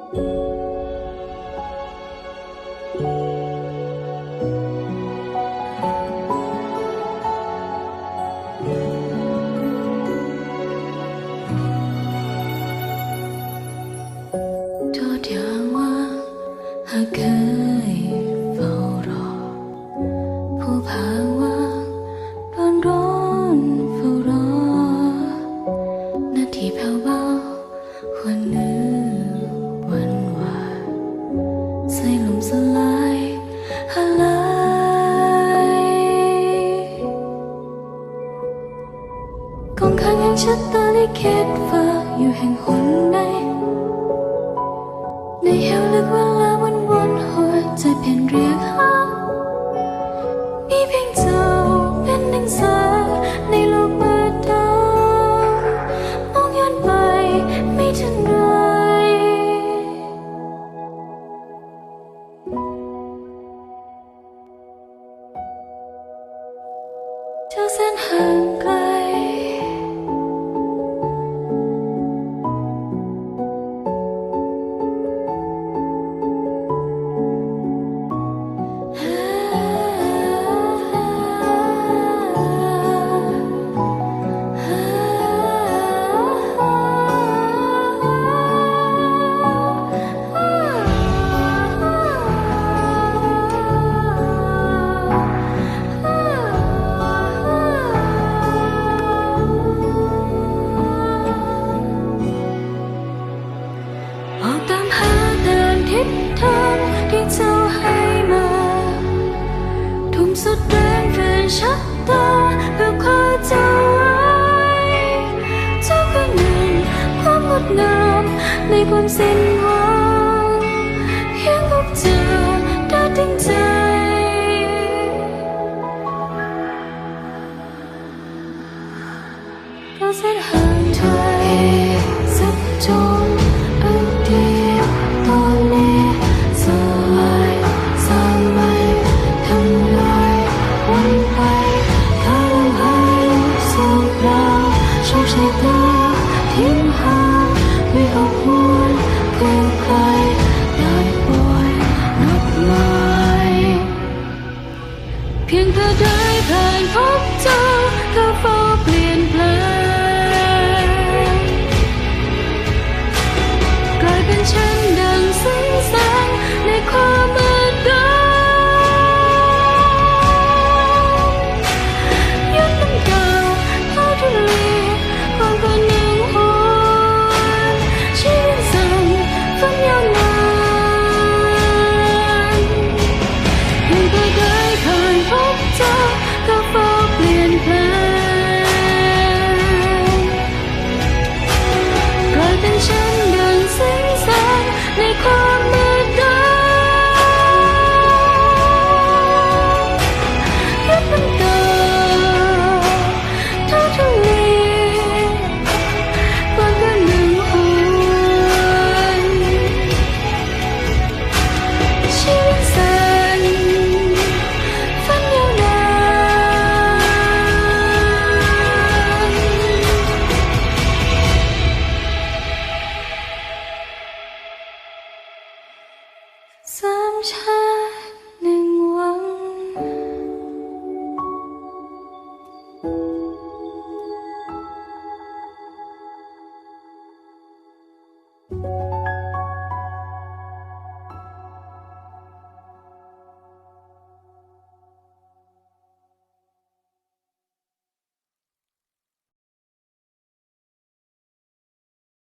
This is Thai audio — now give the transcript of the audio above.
โทษอย่างว่าหากเคยเฝ้ารอผู้พาว่าร้อนเฝ้ารอนาทีแผ่วเบาควรนึกวันวานใส่ลมสลายหาลายกองข้างแห่งชะตาลิขิตฝากอยู่แห่งหนใดในเหวลึกเวลาวนหัวใจเพียนเรียกหามีเพียงเจ้าเป็นหนึ่งแสงในโลกมืดดำมองย้อนไปไม่ทันไรเจ้าแสนห่างไกลออกตามหาเดินทิศทางที่เจ้าให้มาทุ่มสุดแรงแฟนชักตาเพื่อคอยเจ้าไว้เจ้าคือหนึ่งความงดงามในความสิ้นหวังเพียงพบเจอได้ตั้งใจเราแสนห่างไกลสักจนอดีตตอนนี้สลายสร้างใหม่ทำลายวันไปข้าลำหายสุขเราโชคชะตาทิ้งห่างไม่เอาหวนคือใครได้ป่วยนับหมายเพียงเธอได้ผ่านพบเจ้าก็เฝ้าเปลี่ยนแปลงกลายเป็นฉันดังแสงในความมืดดำย้อนน้ำเก่าเข้าทะเลความฝันยังหวนชีวิตสั่นฝันยาวนานเพียงเธอได้ผ่านพบเจ้าก็เฝ้าเปลี่ยนแปลงกลายเป็นฉันดังแสงในความมืดดำย้อนน้ำเก่าเท่าทะเลความฝันยังหวนชีวิตสั่นฝันยาวนานสามชาติหนึ่งวัน